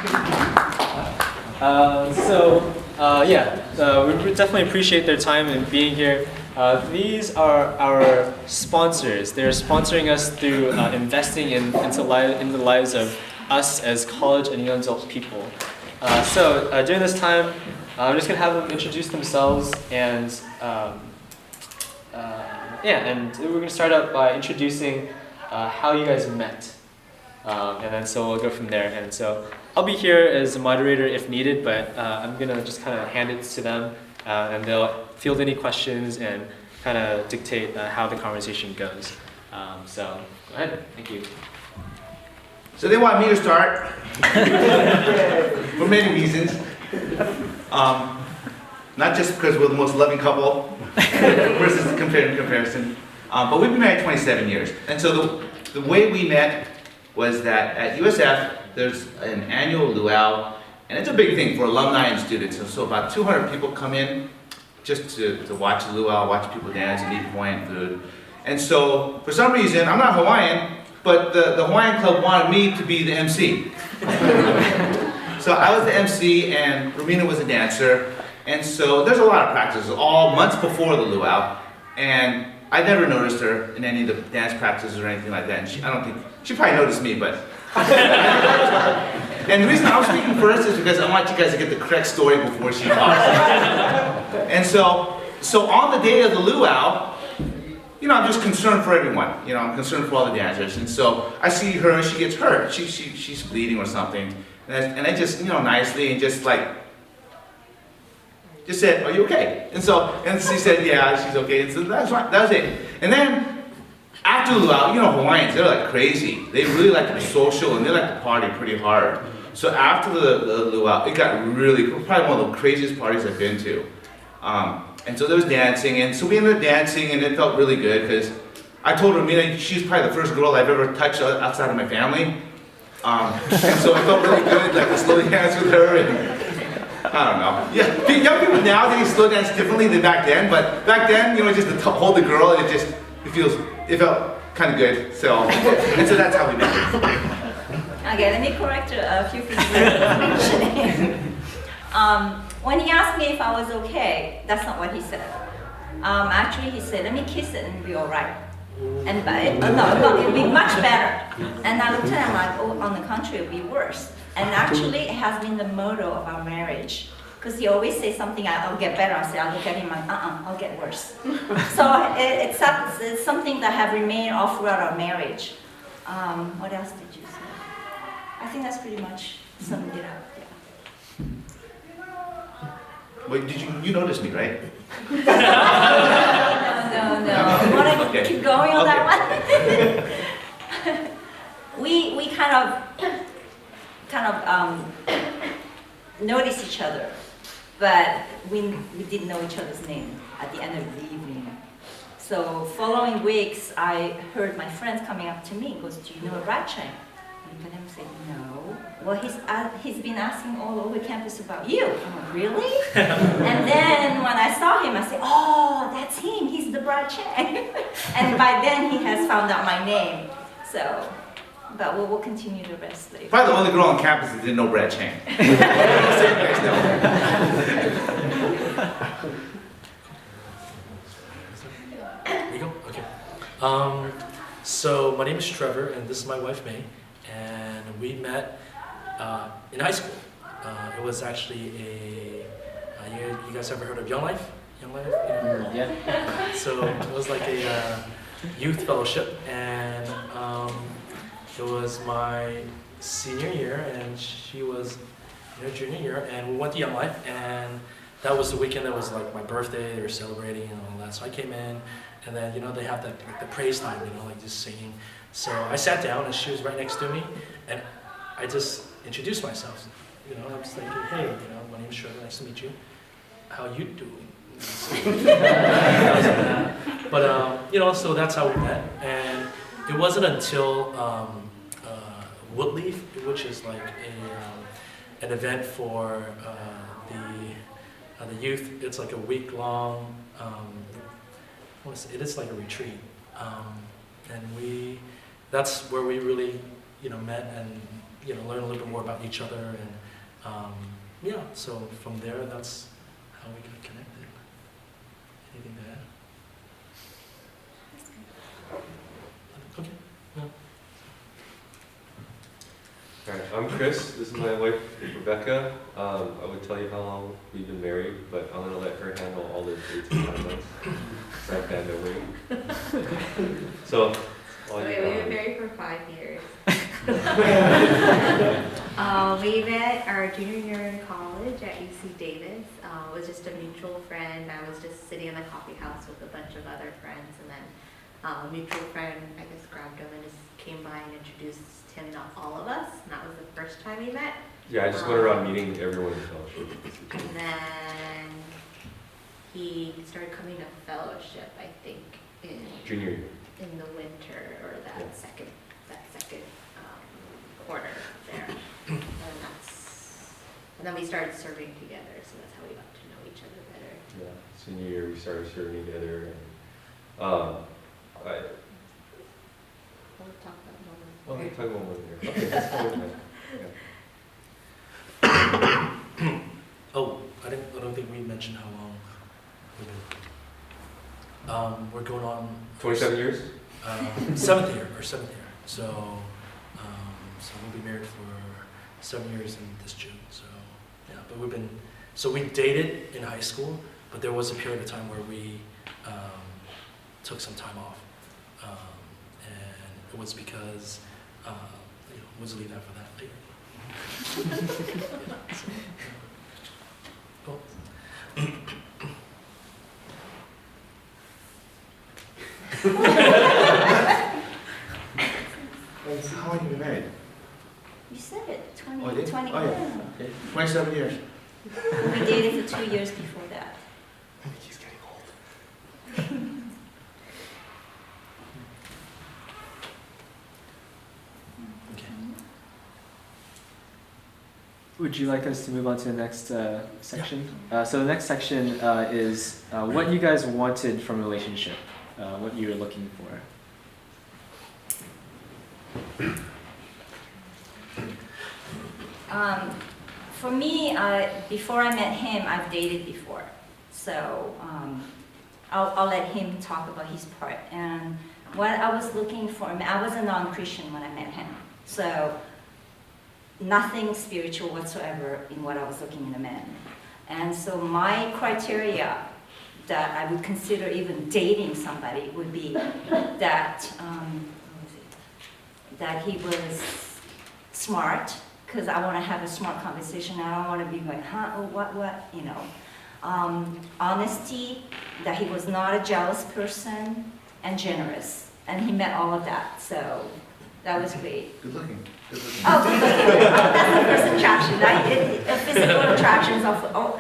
We definitely appreciate their time and being here. These are our sponsors. They're sponsoring us through investing in the lives of us as college and young adult people. During this time, I'm just going to have them introduce themselves and we're going to start out by introducing how you guys met. So we'll go from there. And so I'll be here as a moderator if needed, but I'm going to just kind of hand it to them and they'll field any questions and kind of dictate how the conversation goes. So go ahead. Thank you. So they want me to start for many reasons. Not just because we're the most loving couple versus the comparison, but we've been married 27 years. And so the way we met was that at USF, there's an annual luau, and it's a big thing for alumni and students. And so about 200 people come in just to watch the luau, watch people dance and eat Hawaiian food. And so for some reason, I'm not Hawaiian, but the Hawaiian Club wanted me to be the MC. So I was the MC and Romina was a dancer. And so there's a lot of practices, all months before the luau. And I never noticed her in any of the dance practices or anything like that. And she probably noticed me, but. And the reason I was speaking first is because I want you guys to get the correct story before she talks. And so on the day of the luau, I'm just concerned for everyone. I'm concerned for all the dancers. And so I see her and she gets hurt. She's bleeding or something. And I just, nicely and just said, "Are you okay?" And she said, "Yeah, she's okay." And so that's right, that was it. And then after the luau, Hawaiians, they're like crazy. They really like to be social and they like to party pretty hard. So after the luau, it got probably one of the craziest parties I've been to. And so there was dancing, and so we ended up dancing, and it felt really good because I told Romina she's probably the first girl I've ever touched outside of my family. And so it felt really good, to slowly dance with her. And I don't know. Yeah, young people now, they slow dance differently than back then, but back then, just to hold the girl, it felt kind of good. So that's how we met. Okay, let me correct a few things you mentioned. When he asked me if I was okay, that's not what he said. Actually, he said, "Let me kiss it and it'll be all right." And it'll be much better. And I looked at him like, "Oh, on the contrary, it'll be worse." And actually, it has been the motto of our marriage. Because he always says something, "I'll get better." I look at him like, "I'll get worse." So it's something that have remained all throughout our marriage. What else did you say? I think that's pretty much summed it up. Yeah. Wait, you noticed me, right? No. You want to keep going on that one? We kind of noticed each other, but we didn't know each other's name at the end of the evening. So following weeks, I heard my friends coming up to me, goes, "Do you know Rat Chang?" And I said, "No." "Well, he's been asking all over campus about you." I'm like, "Really?" And then when I saw him, I said, "Oh, that's him. He's the Brad Chang." And by then, he has found out my name. But we'll continue the rest later. Probably the only girl on campus that didn't know Brad Chang. We go? Okay. So my name is Trevor, and this is my wife, May. And we met in high school. It was actually you guys ever heard of Young Life? Young Life? Yeah. So it was like a youth fellowship, and it was my senior year, and she was in her junior year, and we went to Young Life, and that was the weekend that was like my birthday. They were celebrating and all that. So I came in, and then they have the praise time, just singing. So I sat down, and she was right next to me, and I just introduced myself. I was thinking, "Hey, my name's Trevor. Nice to meet you. How you doing?" But so that's how we met, and it wasn't until Woodleaf, which is like an event for the youth. It's like a week-long. It is like a retreat, and that's where we really met and learn a little bit more about each other, and yeah. So from there, that's how we got connected. Anything to add? Okay. No. Alright, I'm Chris. This is my wife, Rebecca. I would tell you how long we've been married, but I'm gonna let her handle all the dates and timelines. I have bad memory. So, We've been married for 5 years. We met our junior year in college at UC Davis. It was just a mutual friend. I was just sitting in the coffee house with a bunch of other friends, and then a mutual friend, I guess, grabbed him and just came by and introduced him to all of us. And that was the first time we met. yeah, I just went around meeting everyone in fellowship. And then he started coming to fellowship, I think, Junior year. in the winter, or that Yeah. second quarter there. And then we started serving together, so that's how we got to know each other better. Yeah, senior year we started serving together, and We'll talk about well, more. let's talk about one here. Okay, that's fine. Yeah. Oh, I don't think we mentioned how long we've been. We're going on 27 years? seventh year. So we'll be married for 7 years in this June. So yeah, but we dated in high school, but there was a period of time where we took some time off, and it was because we'll leave that for that later. Yeah, so, cool. How long have you been married? You said it, Oh, I did? 20, Oh, yeah. Okay. 27 years. We dated for 2 years before that. I think he's getting old. Okay. Would you like us to move on to the next section? So the next section is what you guys wanted from a relationship, what you were looking for. For me, before I met him, I've dated before. So I'll let him talk about his part. And what I was looking for, I was a non-Christian when I met him. So nothing spiritual whatsoever in what I was looking in a man. And so my criteria that I would consider even dating somebody would be that, that he was smart, because I want to have a smart conversation. I don't want to be like, huh, oh, what, you know. Honesty, that he was not a jealous person, and generous. And he met all of that, so that was great. Good looking. Good looking. Oh, that's the first attraction. Physical attractions,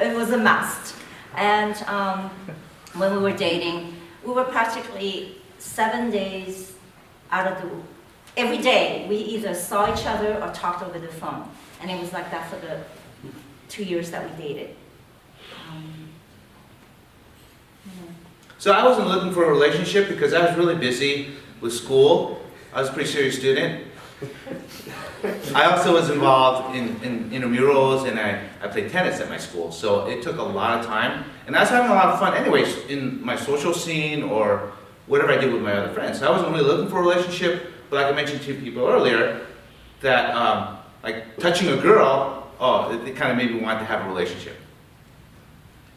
it was a must. And when we were dating, we were practically 7 days out of the every day, we either saw each other or talked over the phone. And it was like that for the 2 years that we dated. So I wasn't looking for a relationship because I was really busy with school. I was a pretty serious student. I also was involved in intramurals, and I played tennis at my school. So it took a lot of time. And I was having a lot of fun anyways in my social scene or whatever I did with my other friends. So I wasn't really looking for a relationship. But like I mentioned to people earlier, that like touching a girl, it kind of made me want to have a relationship.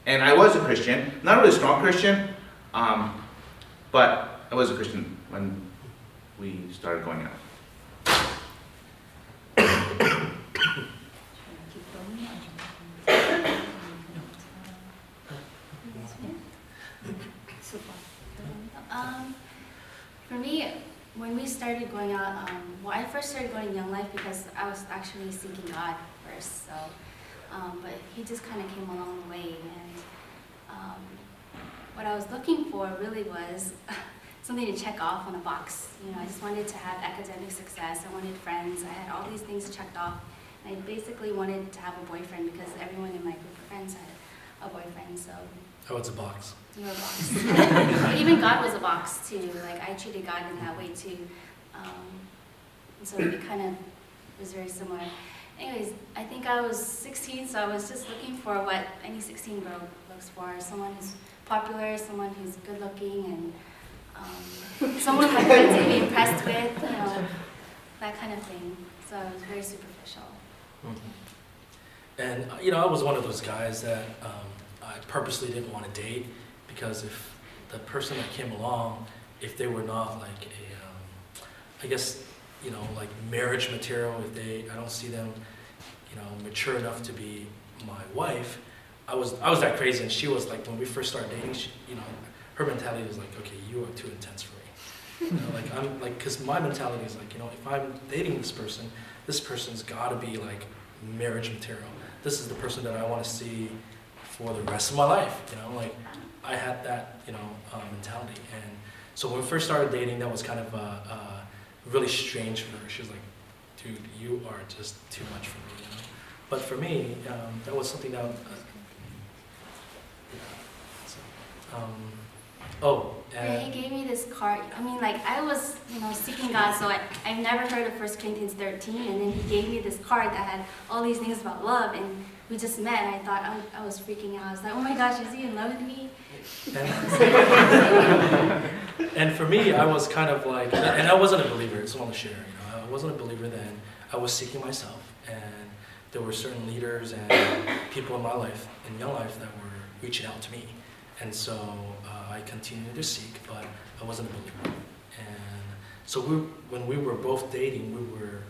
And I was a Christian, not a really strong Christian, but I was a Christian when we started going out. For me, when we started going out, I first started going Young Life because I was actually seeking God first. So, but He just kind of came along the way, and what I was looking for really was something to check off on a box. You know, I just wanted to have academic success. I wanted friends. I had all these things checked off. And I basically wanted to have a boyfriend because everyone in my group of friends had a boyfriend. So. Oh, it's a box. You're a box. Even God was a box too. Like I treated God in that way too. And so it kind of it was very similar. Anyways, I think I was 16, so I was just looking for what any 16 girl looks for. Someone who's popular, someone who's good looking, and someone my friends can be impressed with, you know, that kind of thing. So it was very superficial. And you know, I was one of those guys that I purposely didn't want to date, because if the person that came along, if they were not like a, I guess, you know, like marriage material, I don't see them, you know, mature enough to be my wife. I was that crazy, and she was like, when we first started dating, she, you know, her mentality was like, okay, you are too intense for me. You know, like I'm like, because my mentality is like, you know, if I'm dating this person's got to be like marriage material. This is the person that I want to see for the rest of my life. You know, like I had that, you know, mentality, and so when we first started dating, that was kind of really strange for her. She was like, dude, you are just too much for me, you know? But for me, that was something that, Yeah, he gave me this card. I mean, like, I was, you know, seeking God, so I've never heard of 1 Corinthians 13, and then he gave me this card that had all these things about love, and we just met, and I thought, I was freaking out. I was like, oh my gosh, is he in love with me? and for me, I was kind of like, and I wasn't a believer, it's all to share, you know, I wasn't a believer then. I was seeking myself, and there were certain leaders and people in my life, in young life, that were reaching out to me. And so I continued to seek, but I wasn't a believer. And so when we were both dating, we were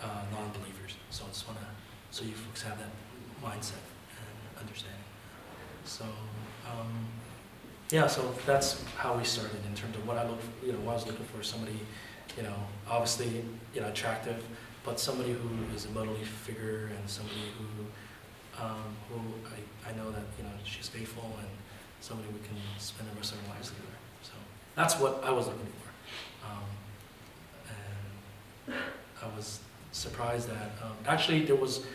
non-believers. So I just want to, so you folks have that mindset and understanding. So yeah, so that's how we started in terms of what I was looking for. Somebody, you know, obviously, you know, attractive, but somebody who is a motherly figure, and somebody who I know that, you know, she's faithful, and somebody we can spend the rest of our lives together. So that's what I was looking for. And I was surprised that, actually there was,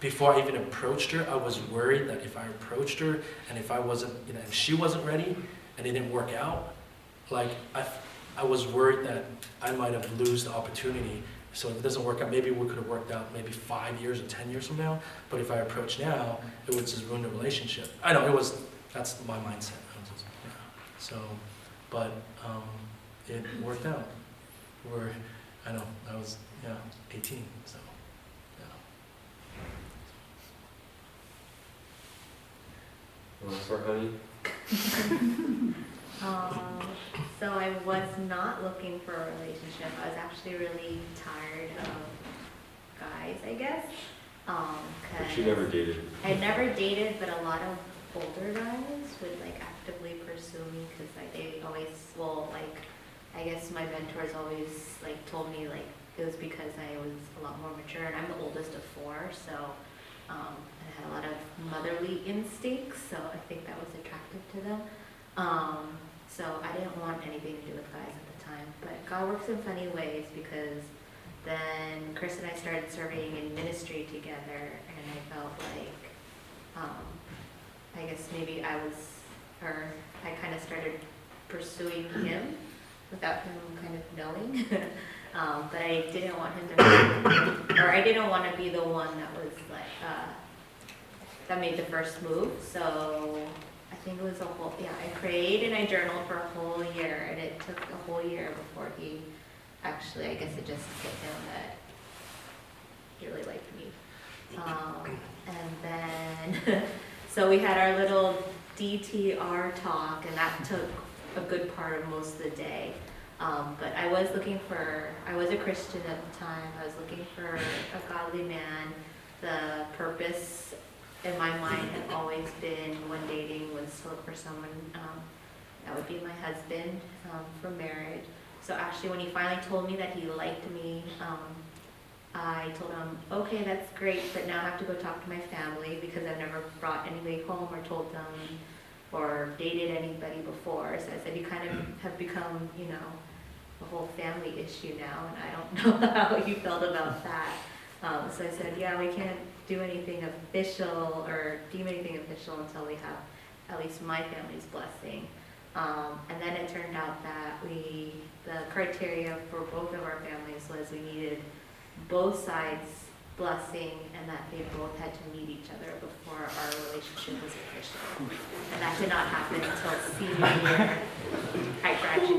before I even approached her, I was worried that if I approached her, and if I wasn't, you know, if she wasn't ready, and it didn't work out, like I was worried that I might have lost the opportunity. So if it doesn't work out, maybe we could have worked out maybe 5 years or 10 years from now, but if I approach now, it would just ruin the relationship. I know, that's my mindset. So, but it worked out. I was 18, so, You want to start, honey? So I was not looking for a relationship. I was actually really tired of guys, I guess. But she never dated. I never dated, but a lot of older guys would like actively pursue me, because they always, well, like, I guess my mentors always like told me like it was because I was a lot more mature, and I'm the oldest of 4, so I had a lot of motherly instincts, so I think that was attractive to them. So I didn't want anything to do with guys at the time, but God works in funny ways, because then Chris and I started serving in ministry together, and I felt like, I guess maybe I kind of started pursuing him without him kind of knowing, but I didn't want him to, or I didn't want to be the one that was like, that made the first move, so I think it was I prayed and I journaled for a whole year, and it took a whole year before he actually, I guess it just hit him that he really liked me. And then, so we had our little DTR talk, and that took a good part of most of the day. But I was a Christian at the time. I was looking for a godly man. The purpose in my mind had always been, when dating, was to look for someone that would be my husband for marriage. So actually, when he finally told me that he liked me, I told him, okay, that's great, but now I have to go talk to my family, because I've never brought anybody home or told them or dated anybody before. So I said, you kind of have become, you know, a whole family issue now, and I don't know how you felt about that. So I said, yeah, we can't do anything official or deem anything official until we have at least my family's blessing. And then it turned out that the criteria for both of our families was we needed both sides blessing and that they both had to meet each other before our relationship was official. And that did not happen until senior year,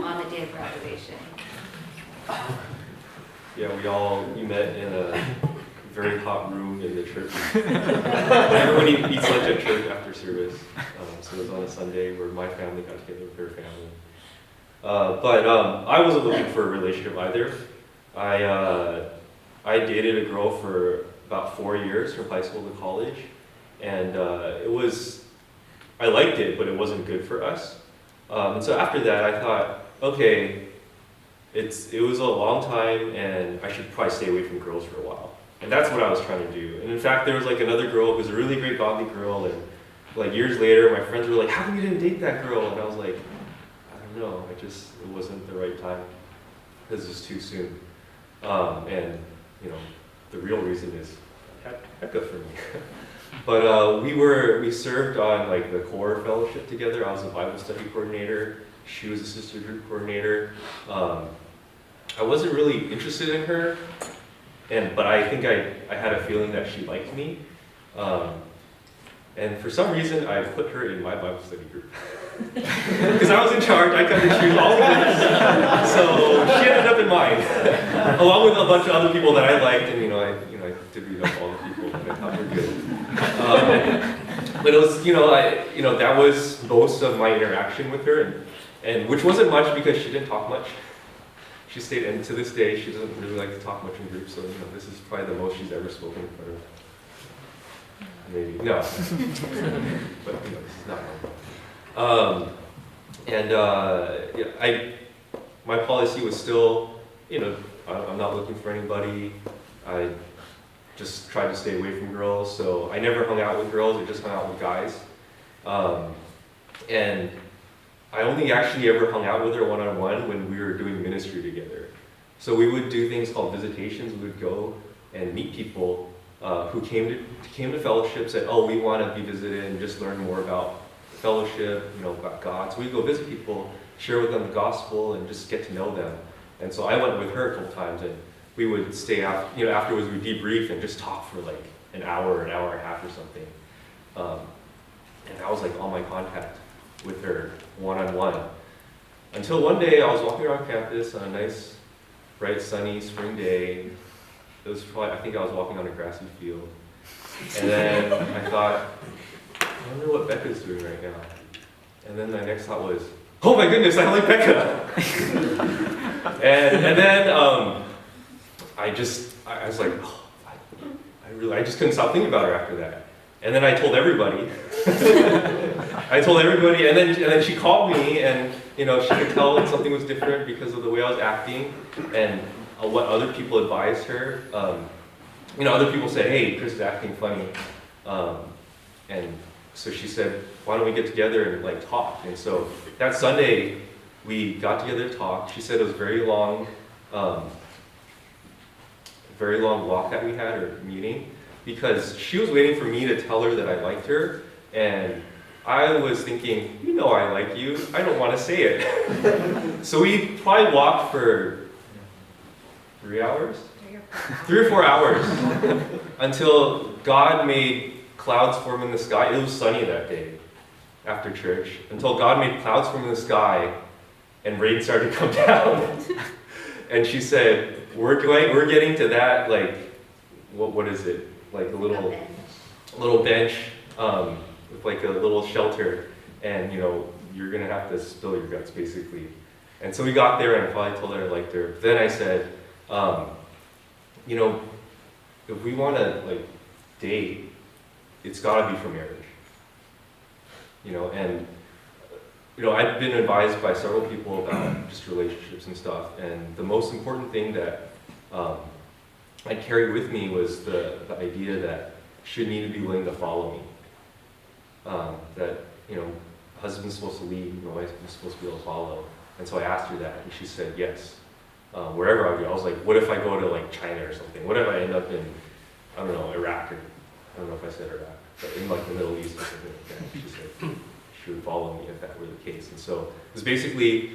on the day of graduation. Yeah, we met in a very hot room in the church. Everybody eats lunch at church after service. So it was on a Sunday where my family got together with their family. But I wasn't looking for a relationship either. I dated a girl for about 4 years from high school to college. And I liked it, but it wasn't good for us. And so after that, I thought, okay, it was a long time and I should probably stay away from girls for a while. And that's what I was trying to do. And in fact, there was like another girl who was a really great godly girl, and like years later, my friends were like, how come you didn't date that girl? And I was like, I don't know, it wasn't the right time. It was just too soon. And you know, the real reason is Becca for me. But we served on like the core fellowship together. I was a Bible study coordinator. She was a sister group coordinator. I wasn't really interested in her, but I think I had a feeling that she liked me. And for some reason, I put her in my Bible study group. Because I was in charge, I got to choose all the groups. So she ended up in mine, along with a bunch of other people that I liked, and I divvied up all the people that I thought were good. But it was, that was most of my interaction with her, and which wasn't much because she didn't talk much. She stayed, and to this day, she doesn't really like to talk much in groups. So this is probably the most she's ever spoken in front of. Maybe no, but this is not normal. My policy was still, I'm not looking for anybody. I just tried to stay away from girls, so I never hung out with girls. I just hung out with guys. And I only actually ever hung out with her one-on-one when we were doing ministry together. So we would do things called visitations. We would go and meet people who came to fellowship, said, oh, we want to be visited and just learn more about fellowship, about God. So we'd go visit people, share with them the gospel, and just get to know them. And so I went with her a couple times, and we would stay out, afterwards we'd debrief and just talk for like an hour and a half or something. And that was like all my contact with her one-on-one. Until one day I was walking around campus on a nice, bright, sunny spring day. It was probably, I think I was walking on a grassy field. And then I thought, I wonder what Becca's doing right now. And then my next thought was, oh my goodness, I like Becca! and then I was like, oh, I just couldn't stop thinking about her after that. And then I told everybody. And then she called me, and she could tell that something was different because of the way I was acting and what other people advised her. Other people said, hey, Chris is acting funny. And so she said, why don't we get together and like talk? And so that Sunday, we got together to talk. She said it was a very long walk that we had, or meeting, because she was waiting for me to tell her that I liked her. And I was thinking, I like you. I don't want to say it. So we probably walked for 3 hours? 3 or 4 hours. Until God made clouds form in the sky. It was sunny that day after church. Until God made clouds form in the sky and rain started to come down. And she said, we're getting to that, like, what is it? Like a little bench with like a little shelter, and you're gonna have to spill your guts basically. And so we got there, and I probably told her I liked her. Then I said, if we want to like date, it's got to be for marriage. I've been advised by several people about just relationships and stuff, and the most important thing that I carried with me was the idea that she needed to be willing to follow me. That husband's supposed to lead, wife's supposed to be able to follow. And so I asked her that, and she said yes. Wherever I go, I was like, what if I go to like China or something? What if I end up in, I don't know, Iraq, or I don't know if I said Iraq, but in like the Middle East or something like that. She said she would follow me if that were the case. And so it was basically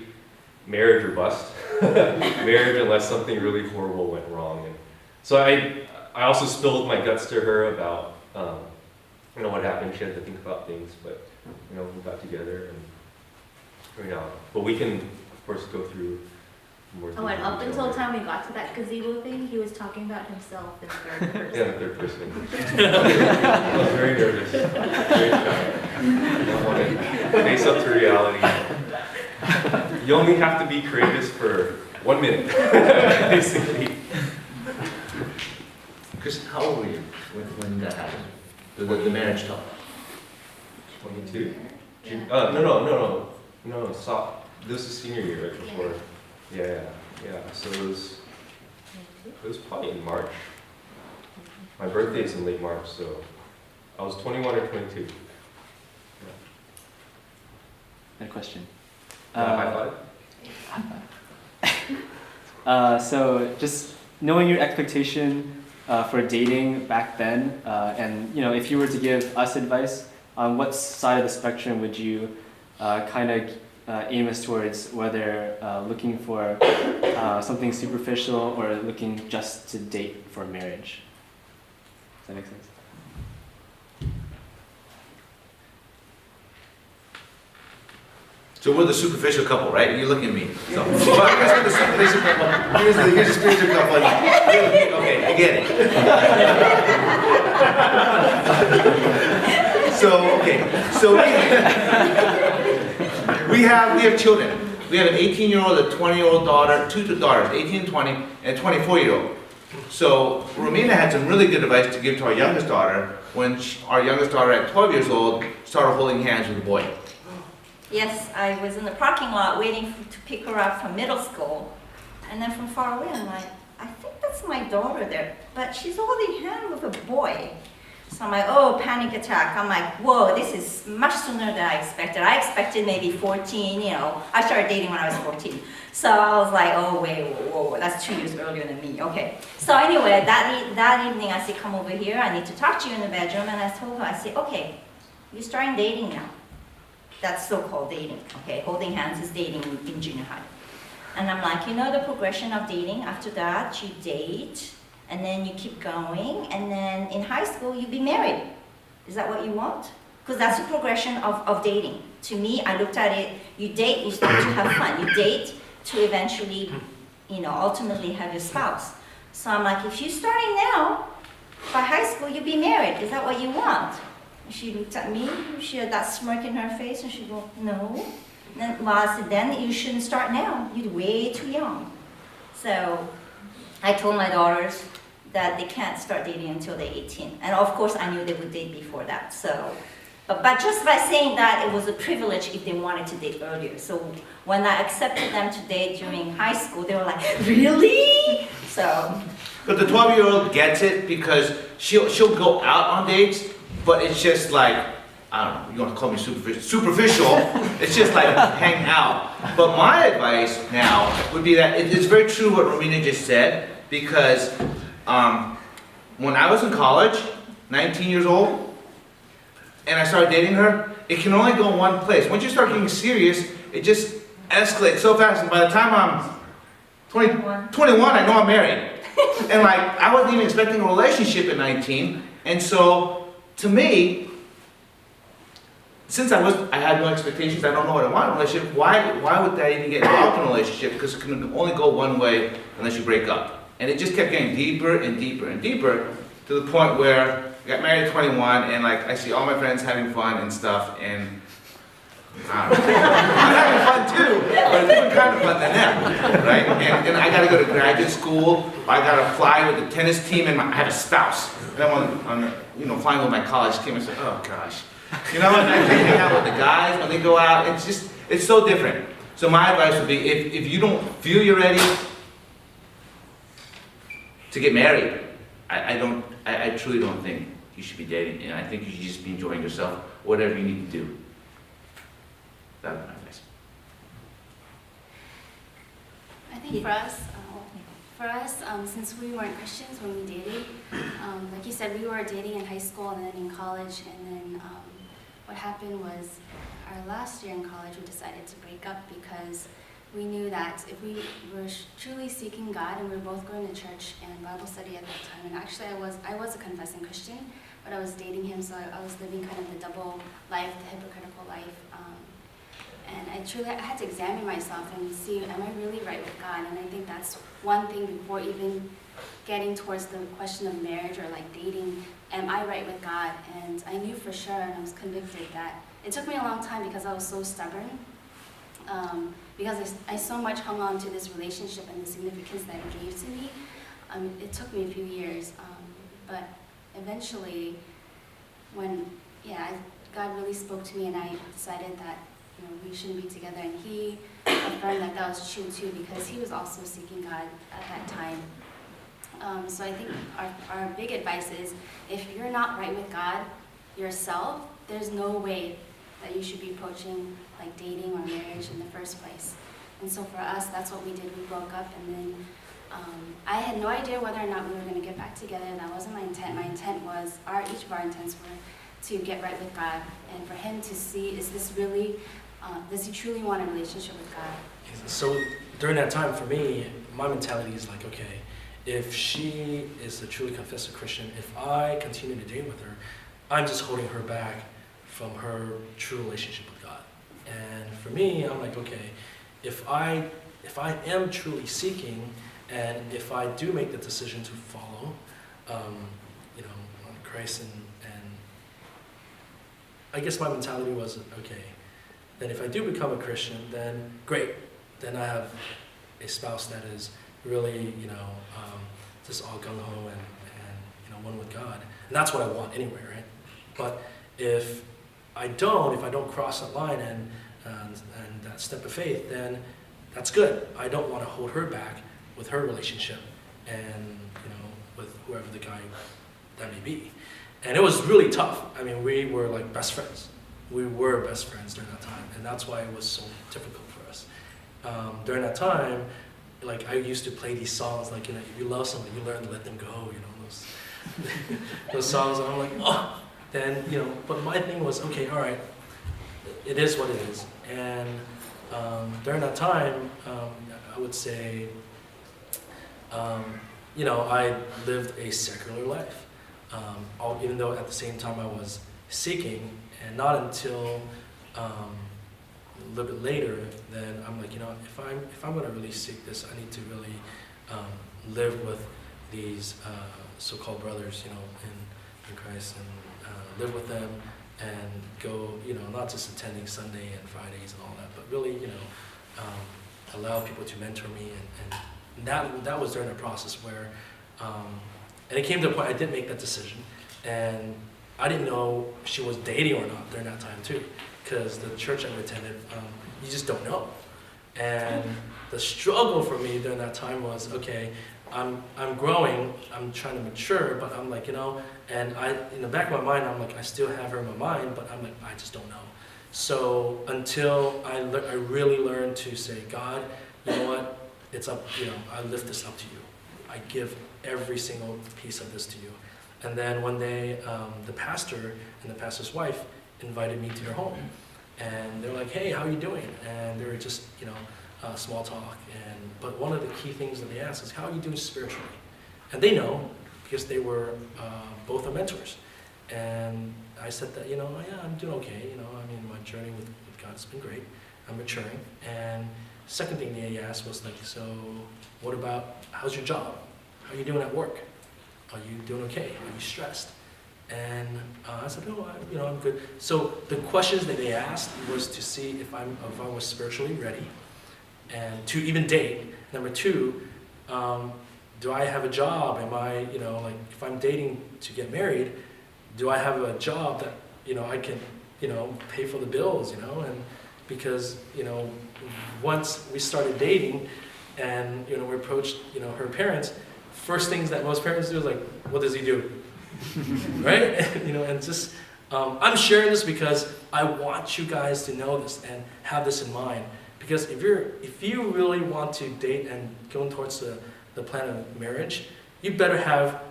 marriage or bust. Marriage unless something really horrible went wrong. And So I also spilled my guts to her about what happened. She had to think about things, but we got together and but we can of course go through more. Oh, and up until the time we got to that gazebo thing, he was talking about himself in third person. Yeah, the third person. I was very nervous, very shy. I don't want to face up to reality. You only have to be courageous for 1 minute, basically. Chris, how old were you when that happened? The marriage talk? 22. Yeah. No. This is senior year, right before. Yeah. So it was probably in March. My birthday is in late March, so I was 21 or 22. I had a question. High five. So just knowing your expectation for dating back then, and if you were to give us advice, on what side of the spectrum would you kind of aim us towards, whether looking for something superficial or looking just to date for marriage? Does that make sense? So we're the superficial couple, right? You're looking at me. So, well, I guess we're the superficial couple. Here's the spiritual couple. Okay, I get it. So we have children. We have an 18-year-old, a 20-year-old daughter, two daughters, 18 and 20, and a 24-year-old. So Romina had some really good advice to give to our youngest daughter when our youngest daughter at 12 years old started holding hands with a boy. Yes, I was in the parking lot waiting to pick her up from middle school. And then from far away, I'm like, I think that's my daughter there, but she's holding hands with a boy. So I'm like, oh, panic attack. I'm like, whoa, this is much sooner than I expected. I expected maybe 14, I started dating when I was 14. So I was like, oh, wait, whoa, that's 2 years earlier than me, okay. So anyway, that evening I said, come over here, I need to talk to you in the bedroom. And I told her, I said, okay, you're starting dating now. That's so-called dating, okay? Holding hands is dating in junior high. And I'm like, the progression of dating, after that, you date, and then you keep going, and then in high school, you be married. Is that what you want? Because that's the progression of dating. To me, I looked at it, you date, you start to have fun. You date to eventually, ultimately have your spouse. So I'm like, if you're starting now, by high school, you be married. Is that what you want? She looked at me, she had that smirk in her face, and she goes, no. Then, I said, then you shouldn't start now. You're way too young. So I told my daughters that they can't start dating until they're 18. And of course, I knew they would date before that. So, but just by saying that, it was a privilege if they wanted to date earlier. So when I accepted them to date during high school, they were like, really? So. But the 12-year-old gets it because she'll go out on dates, but it's just like, I don't know, you want to call me superficial, it's just like hang out. But my advice now would be that it's very true what Romina just said, because when I was in college, 19 years old, and I started dating her, it can only go one place. Once you start getting serious, it just escalates so fast, and by the time I'm 21, I know I'm married. And like, I wasn't even expecting a relationship at 19, and so, to me, since I had no expectations, I don't know what I want in a relationship, why would I even get involved in a relationship? Because it can only go one way unless you break up. And it just kept getting deeper and deeper and deeper to the point where I got married at 21 and like I see all my friends having fun and stuff and I don't know. I'm having fun too, but a different kind of fun than them, right? And I got to go to graduate school. I got to fly with the tennis team, and I have a spouse. And I'm flying with my college team. I said, oh gosh, and I hang out with the guys when they go out. It's so different. So my advice would be, if you don't feel you're ready to get married, I truly don't think you should be dating. And I think you should just be enjoying yourself, whatever you need to do. That would be my advice. I think for us, since we weren't Christians when we dated, like you said, we were dating in high school and then in college, and then what happened was our last year in college we decided to break up because we knew that if we were truly seeking God, and we were both going to church and Bible study at that time, and actually I was a confessing Christian, but I was dating him, so I was living kind of the double life, the hypocritical life. And I had to examine myself and see, am I really right with God? And I think that's one thing before even getting towards the question of marriage or like dating, am I right with God? And I knew for sure, and I was convicted that it took me a long time because I was so stubborn. Because I so much hung on to this relationship and the significance that it gave to me. It took me a few years, but eventually, God really spoke to me, and I decided that we shouldn't be together, and he affirmed that was true too, because he was also seeking God at that time. So I think our big advice is, if you're not right with God yourself, there's no way that you should be approaching like dating or marriage in the first place. And so for us, that's what we did. We broke up, and then I had no idea whether or not we were going to get back together. That wasn't my intent. My intent was, each of our intents were to get right with God, and for him to see, is this really, does he truly want a relationship with God? So during that time, for me, my mentality is like, okay, if she is a truly confessing Christian, if I continue to date with her, I'm just holding her back from her true relationship with God. And for me, I'm like, okay, if I am truly seeking, and if I do make the decision to follow, Christ, and I guess my mentality was, okay, then if I do become a Christian, then great, then I have a spouse that is really, just all gung-ho and one with God. And that's what I want anyway, right? But if I don't cross that line and that step of faith, then that's good. I don't want to hold her back with her relationship and, with whoever the guy that may be. And it was really tough. I mean, we were like best friends. We were best friends during that time, and that's why it was so difficult for us. During that time, like I used to play these songs, like, if you love someone, you learn to let them go, those songs, and I'm like, oh, then, but my thing was, okay, all right, it is what it is. And during that time, I would say, I lived a secular life. Even though at the same time I was seeking, and not until a little bit later, then I'm like, if I'm going to really seek this, I need to really live with these so-called brothers, in Christ, and live with them, and go, not just attending Sunday and Fridays and all that, but really, allow people to mentor me, and that was during the process where. And it came to a point I did make that decision, and I didn't know she was dating or not during that time too, because the church I attended, you just don't know. And the struggle for me during that time was, okay, I'm growing, I'm trying to mature, but I'm like, and in the back of my mind, I'm like, I still have her in my mind, but I'm like, I just don't know. So until I really learned to say, God, you know what, it's up, I lift this up to you. I give every single piece of this to you. And then one day, the pastor and the pastor's wife invited me to their home. And they're like, hey, how are you doing? And they were just, small talk. But one of the key things that they asked is, how are you doing spiritually? And they know, because they were both our mentors. And I said that, yeah, I'm doing okay. My journey with God has been great. I'm maturing. And second thing they asked was like, so what about, how's your job? How are you doing at work? Are you doing okay? Are you stressed? And I said, I'm good. So the questions that they asked was to see if I was spiritually ready, and to even date. Number two, do I have a job? Am I, if I'm dating to get married, do I have a job that, I can, pay for the bills, and because, once we started dating and, we approached, her parents, first things that most parents do is like, what does he do? Right? And just, I'm sharing this because I want you guys to know this and have this in mind. Because if you really want to date and go towards the plan of marriage, you better have,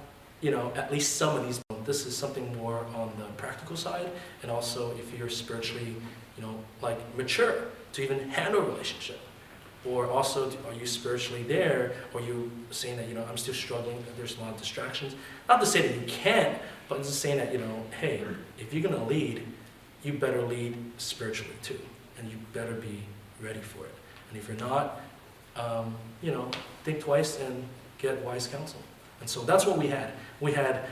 at least some of these. This is something more on the practical side, and also if you're spiritually, mature to even handle a relationship. Or also, are you spiritually there? Or are you saying that, I'm still struggling, there's a lot of distractions? Not to say that you can't, but just saying that, hey, if you're going to lead, you better lead spiritually too. And you better be ready for it. And if you're not, think twice and get wise counsel. And so that's what we had. We had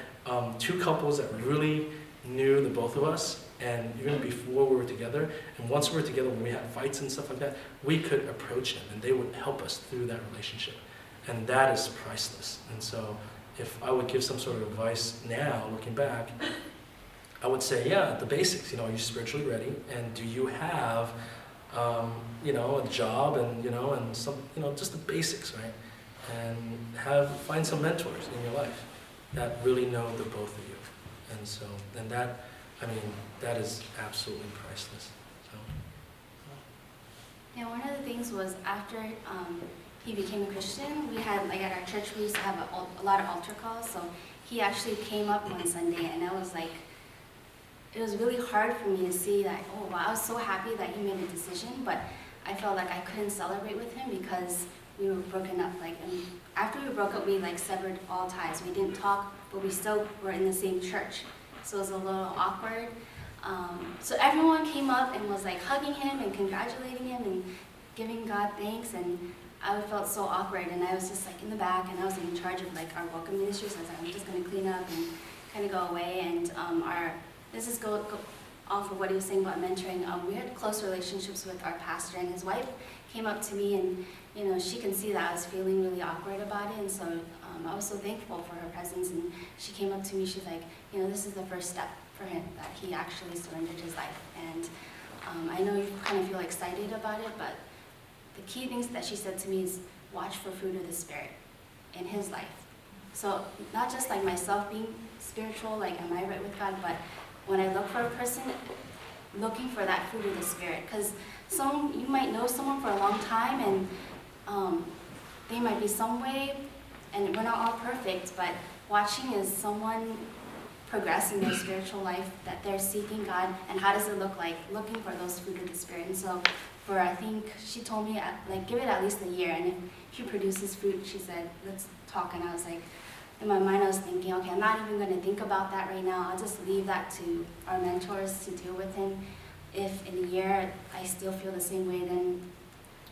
2 couples that really knew the both of us, and even before we were together, and once we were together, when we had fights and stuff like that, we could approach them, and they would help us through that relationship. And that is priceless. And so if I would give some sort of advice now, looking back, I would say, the basics, are you spiritually ready? And do you have, a job and, and some, just the basics, right? And find some mentors in your life that really know the both of you. And so, and that is absolutely priceless. So. Yeah, one of the things was after he became a Christian, we had, at our church, we used to have a lot of altar calls. So he actually came up one Sunday, and I was like, it was really hard for me to see that, oh wow, I was so happy that he made a decision, but I felt like I couldn't celebrate with him because we were broken up. And after we broke up, we severed all ties. We didn't talk, but we still were in the same church. So it was a little awkward. So everyone came up and was hugging him and congratulating him and giving God thanks, and I felt so awkward, and I was just in the back, and I was in charge of our welcome ministry, so I was I'm just going to clean up and kind of go away. And this is go off of what he was saying about mentoring. We had close relationships with our pastor, and his wife came up to me, and she can see that I was feeling really awkward about it, and so I was so thankful for her presence. And she came up to me, she's like, this is the first step for him, that he actually surrendered his life. And I know you kind of feel excited about it, but the key things that she said to me is watch for fruit of the Spirit in his life. So not just myself being spiritual, am I right with God, but when I look for a person, looking for that fruit of the Spirit. Because you might know someone for a long time, and they might be some way, and we're not all perfect, but watching is someone progress in their spiritual life, that they're seeking God, and how does it look like, looking for those fruit of the Spirit. And so I think she told me, give it at least a year, and if he produces fruit, she said, let's talk. And I was in my mind I was thinking, okay, I'm not even going to think about that right now. I'll just leave that to our mentors to deal with him. If in a year I still feel the same way, then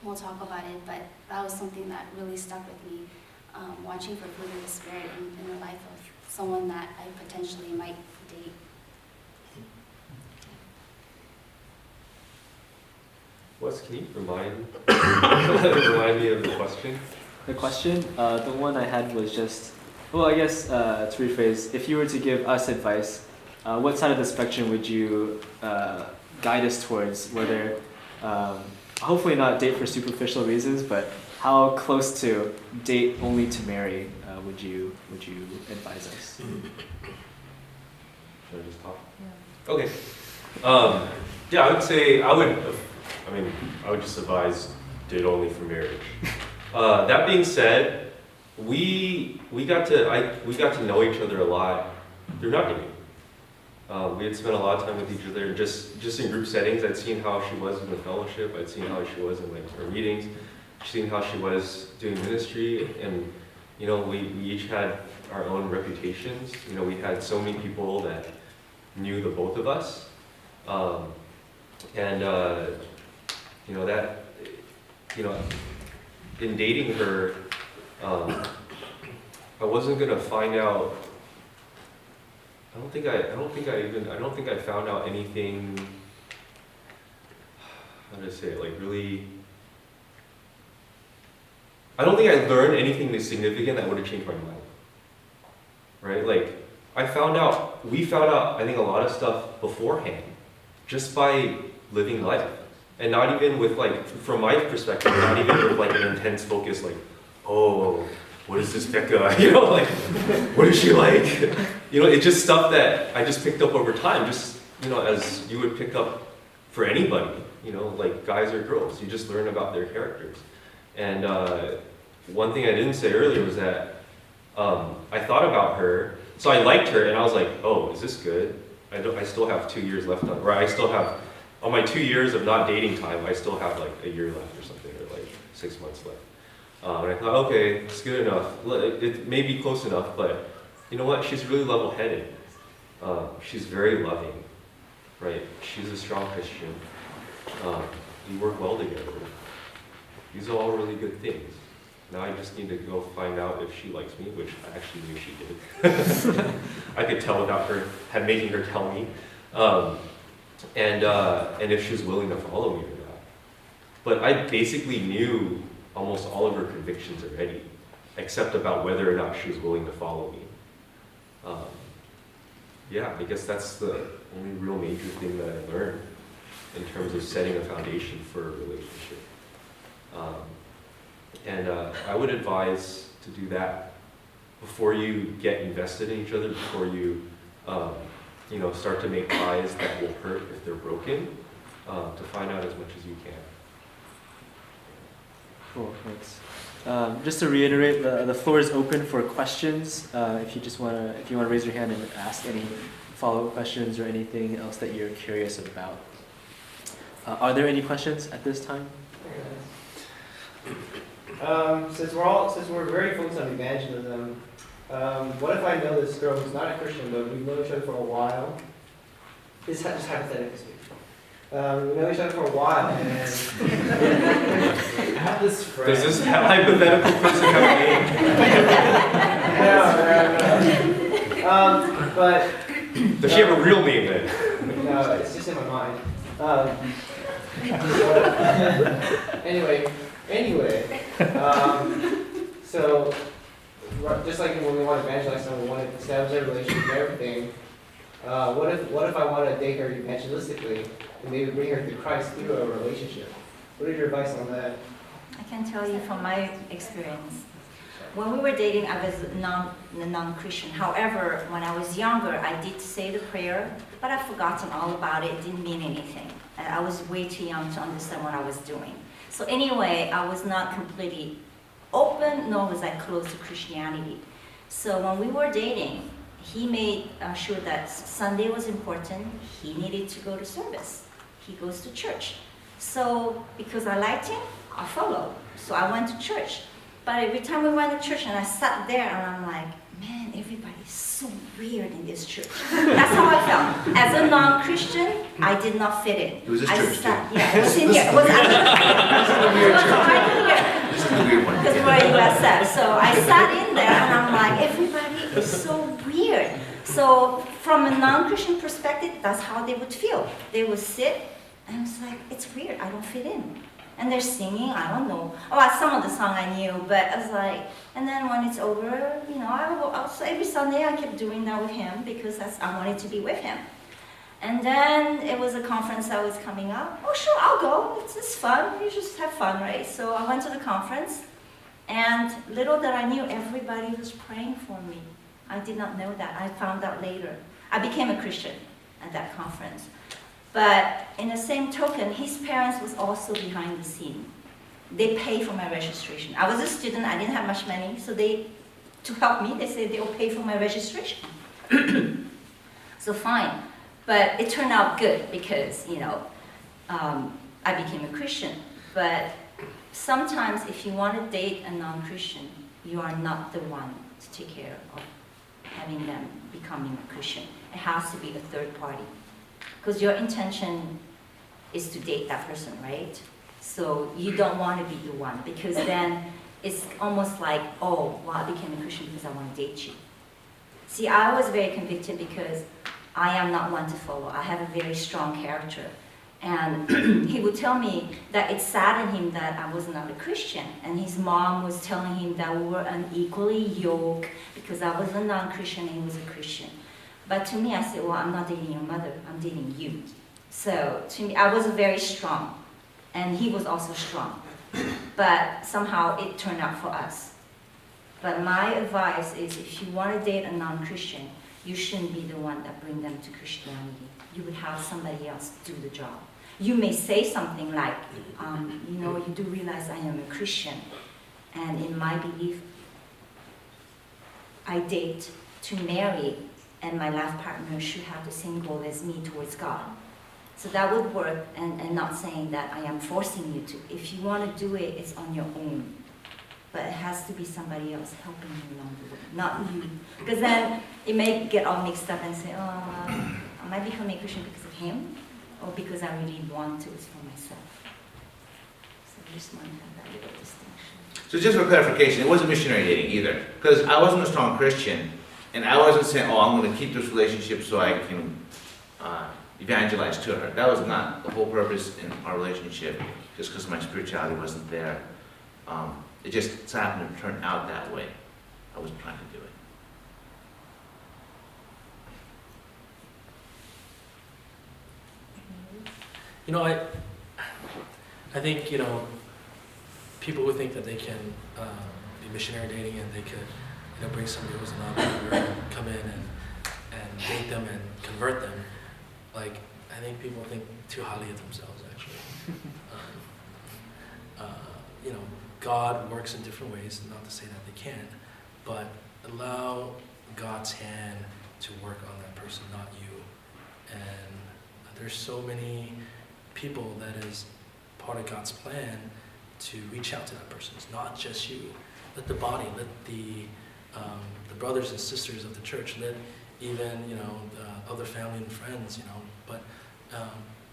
we'll talk about it. But that was something that really stuck with me, watching for fruit of the Spirit in the life of someone that I potentially might date. Wes, can you remind me of the question? The question, the one I had was just, well, I guess to rephrase, if you were to give us advice, what side of the spectrum would you guide us towards? Whether, hopefully not date for superficial reasons, but how close to date only to marry would you advise us? Should I just talk? Yeah. Okay. I would say I would just advise date only for marriage. That being said, we got to know each other a lot through not dating. We had spent a lot of time with each other just in group settings. I'd seen how she was in the fellowship. I'd seen how she was in our meetings. I'd seen how she was doing ministry, and we each had our own reputations. We had so many people that knew the both of us, in dating her, I wasn't gonna find out. I don't think I found out anything. How to say it? Really. I don't think I learned anything significant that would have changed my mind. Right? We found out, I think, a lot of stuff beforehand, just by living life. And not even with, from my perspective, not even with, an intense focus, oh, what is this Becca? What is she like? It's just stuff that I just picked up over time, just, as you would pick up for anybody, guys or girls. You just learn about their characters. And one thing I didn't say earlier was that I thought about her. So I liked her, and I was like, oh, is this good? I still have 2 years left on, or I still have on my 2 years of not dating time, I still have like a year left or something, or like 6 months left. And I thought, okay, it's good enough. It may be close enough, but you know what? She's really level-headed. She's very loving, right? She's a strong Christian. We work well together. These are all really good things. Now I just need to go find out if she likes me, which I actually knew she did. I could tell without her making her tell me, and if she's willing to follow me or not. But I basically knew almost all of her convictions already, except about whether or not she was willing to follow me. Yeah, I guess that's the only real major thing that I learned in terms of setting a foundation for a relationship. I would advise to do that before you get invested in each other, before you, start to make ties that will hurt if they're broken, to find out as much as you can. Cool, thanks. Just to reiterate, the floor is open for questions. If you want to raise your hand and ask any follow-up questions or anything else that you're curious about. Are there any questions at this time? Since we're very focused on evangelism, what if I know this girl who's not a Christian, but we've known each other for a while? This is just hypothetically speaking. We know each other for a while, and I have this friend. Does this hypothetical person have a name? No. But does she have a real name then? no, it's just in my mind. Anyway. So just like when we want to evangelize someone, we want to establish a relationship and everything. What if I want to date her evangelistically and maybe bring her to Christ through a relationship? What is your advice on that? I can tell you from my experience. When we were dating, I was non-Christian. However, when I was younger, I did say the prayer, but I've forgotten all about it. It didn't mean anything. And I was way too young to understand what I was doing. So anyway, I was not completely open, nor was I close to Christianity. So when we were dating, he made sure that Sunday was important. He needed to go to service. He goes to church. So because I liked him, I followed. So I went to church. But every time we went to church and I sat there and I'm like, man, everybody's so weird in this church. That's how I felt. As a non-Christian, I did not fit in. It was this I church sat, too. yeah, it was in here. It was right here. This is a weird one. Because we're USF. So I sat in there and I'm like, everybody is so weird. So from a non-Christian perspective, that's how they would feel. They would sit and it's like, it's weird, I don't fit in. And they're singing, I don't know. Oh, some of the song I knew, but I was like, and then when it's over, every Sunday I kept doing that with him because I wanted to be with him. And then it was a conference that was coming up. Oh, sure, I'll go. It's fun. You just have fun, right? So I went to the conference, and little that I knew, everybody was praying for me. I did not know that. I found out later. I became a Christian at that conference. But in the same token, his parents was also behind the scene. They paid for my registration. I was a student, I didn't have much money, so to help me, they said they'll pay for my registration. So fine. But it turned out good because, I became a Christian. But sometimes if you want to date a non-Christian, you are not the one to take care of having them becoming a Christian. It has to be a third party. Because your intention is to date that person, right? So you don't want to be the one, because then it's almost like, oh, well, I became a Christian because I want to date you. See, I was very convicted because I am not one to follow. I have a very strong character. And he would tell me that it saddened him that I was not a Christian. And his mom was telling him that we were unequally yoked because I was a non-Christian and he was a Christian. But to me, I said, well, I'm not dating your mother, I'm dating you. So to me, I was very strong. And he was also strong. But somehow it turned out for us. But my advice is if you want to date a non-Christian, you shouldn't be the one that brings them to Christianity. You would have somebody else do the job. You may say something like, you do realize I am a Christian. And in my belief, I date to marry, and my life partner should have the same goal as me towards God. So that would work, and not saying that I am forcing you to. If you want to do it, it's on your own. But it has to be somebody else helping you along the way, not you. Because then it may get all mixed up and say, oh, am I becoming a Christian because of him? Or because I really want to, it's for myself. So I just want to have that little distinction. So just for clarification, it wasn't missionary dating either. Because I wasn't a strong Christian, and I wasn't saying, oh, I'm going to keep this relationship so I can evangelize to her. That was not the whole purpose in our relationship, just because my spirituality wasn't there. It just so happened to turn out that way. I wasn't trying to do it. You know, I think, you know, people who think that they can be missionary dating and they could, you know, bring somebody who's a non-believer and come in and date them and convert them, like, I think people think too highly of themselves, actually. You know, God works in different ways, not to say that they can't, but allow God's hand to work on that person, not you. And there's so many people that is part of God's plan to reach out to that person. It's not just you. Let the body, let the brothers and sisters of the church, let even, you know, other family and friends, you know. But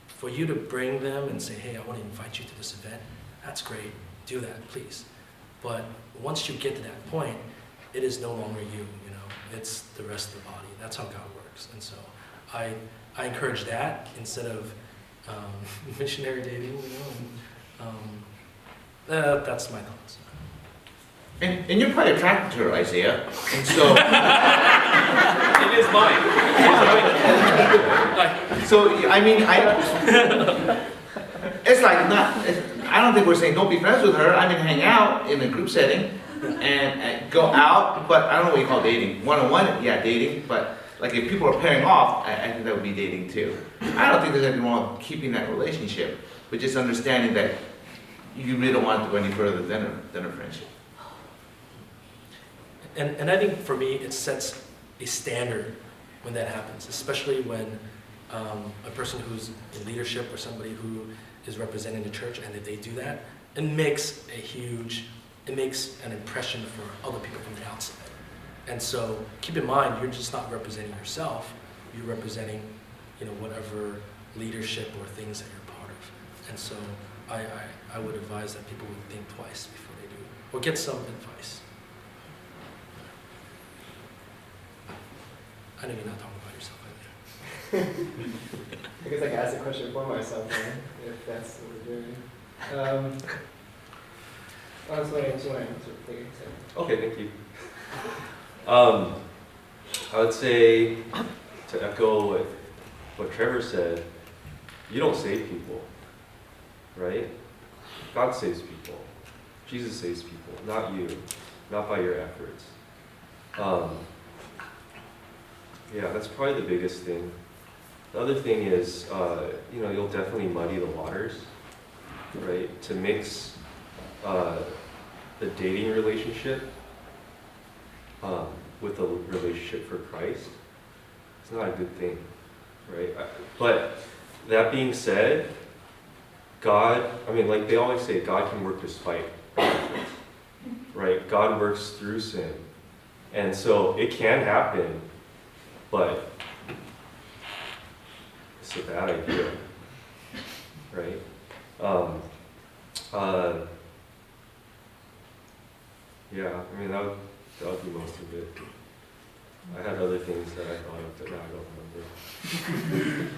for you to bring them and say, hey, I want to invite you to this event, that's great. Do that, please. But once you get to that point, it is no longer you, you know. It's the rest of the body. That's how God works. And so I encourage that instead of missionary dating, you know. And, that's my thoughts. And you're probably attracted to her, Isaiah. And so... It is mine. So, I mean, it's like not... I don't think we're saying don't be friends with her. I mean, hang out in a group setting and go out, but I don't know what you call dating. One-on-one, yeah, dating, but like if people are pairing off, I think that would be dating too. I don't think there's anything wrong with keeping that relationship, but just understanding that you really don't want it to go any further than a friendship. And I think for me, it sets a standard when that happens, especially when a person who's in leadership or somebody who is representing the church, and if they do that, it makes an impression for other people from the outside. And so keep in mind, you're just not representing yourself, you're representing, you know, whatever leadership or things that you're part of. And so I would advise that people would think twice before they do, or get some advice. I know you're not talking about yourself either. I guess I can ask a question for myself, then, if that's what we're doing. Just want to answer. Okay, thank you. I would say, to echo what Trevor said, you don't save people, right? God saves people. Jesus saves people, not you, not by your efforts. Yeah, that's probably the biggest thing. The other thing is, you know, you'll definitely muddy the waters, right? To mix the dating relationship with a relationship for Christ, it's not a good thing, right? But that being said, God, I mean, like they always say, God can work despite our right? God works through sin. And so it can happen, but it's a bad idea, right? Yeah, I mean, that would be most of it. I had other things that I thought of, but now I don't remember.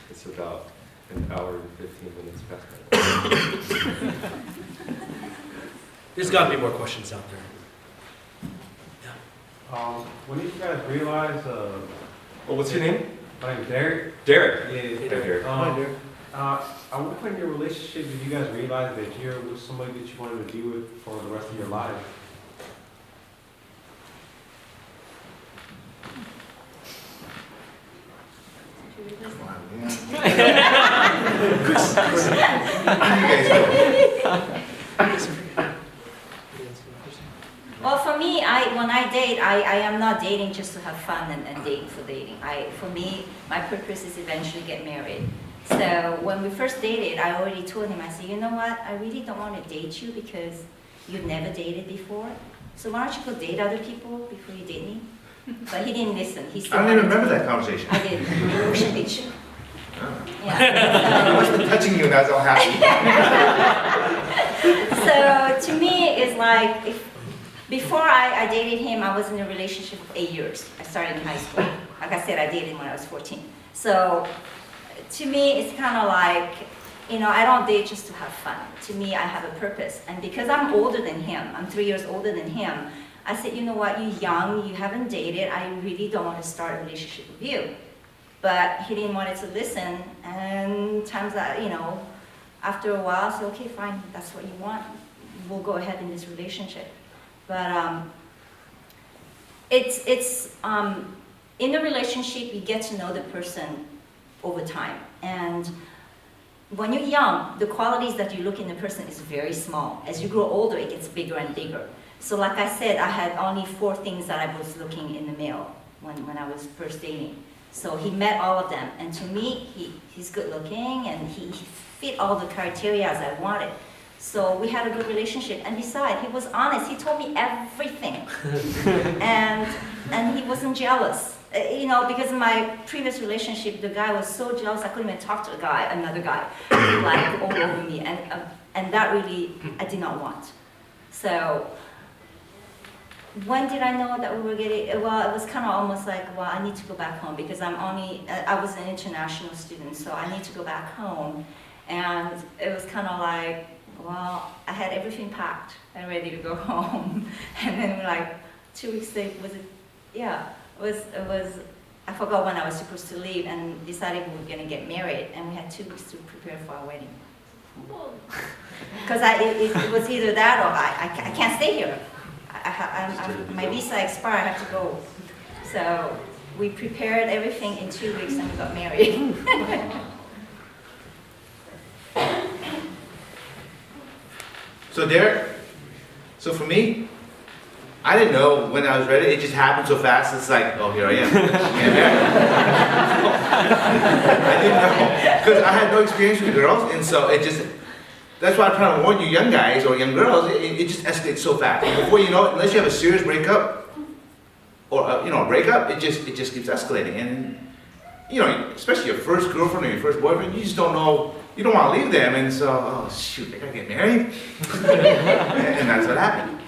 It's about an hour and 15 minutes past my time. There's got to be more questions out there. Yeah. When did you guys realize, Well, what's your name? my name's Derek? Derek. Yeah, Hey, Derek. at what point in your relationship did you guys realize that you're with somebody that you wanted to be with for the rest of your life? Well, for me, when I date, I am not dating just to have fun and date for dating. For me, my purpose is eventually get married. So when we first dated, I already told him, I said, you know what, I really don't want to date you because you've never dated before. So why don't you go date other people before you date me? But he didn't listen. He still I don't even wanted remember to- that conversation. I did. We should date you. Oh. I Yeah. must have been touching you and I was all happy. So to me, it's like, before I dated him, I was in a relationship for 8 years. I started in high school. Like I said, I dated him when I was 14. So to me, it's kind of like, you know, I don't date just to have fun. To me, I have a purpose. And because I'm older than him, I'm 3 years older than him, I said, you know what, you're young, you haven't dated, I really don't want to start a relationship with you. But he didn't want to listen, and times that, you know, after a while, I said, okay, fine, that's what you want. We'll go ahead in this relationship. But in a relationship, you get to know the person over time. And when you're young, the qualities that you look in a person is very small. As you grow older, it gets bigger and bigger. So like I said, I had only 4 things that I was looking in the male when I was first dating. So he met all of them. And to me, he's good looking and he fit all the criteria as I wanted. So we had a good relationship. And besides, he was honest. He told me everything. and he wasn't jealous. You know, because in my previous relationship, the guy was so jealous I couldn't even talk to another guy, like all over me. And that really, I did not want. So when did I know that we were getting, well, it was kind of almost like, well, I need to go back home because I was an international student, so I need to go back home. And it was kind of like, well, I had everything packed and ready to go home. And then like 2 weeks later, it was, I forgot when I was supposed to leave and decided we were going to get married. And we had 2 weeks to prepare for our wedding. Because it was either that or I can't stay here. My visa expired, I have to go. So we prepared everything in 2 weeks and we got married. So for me, I didn't know when I was ready. It just happened so fast. It's like, oh, here I am. I didn't know because I had no experience with girls, and so it just. That's why I'm trying to warn you, young guys or young girls. It just escalates so fast. And before you know it, unless you have a serious breakup or a breakup, it just keeps escalating. And especially your first girlfriend or your first boyfriend, you just don't know. You don't want to leave them, and so shoot, I gotta get married, and that's what happened.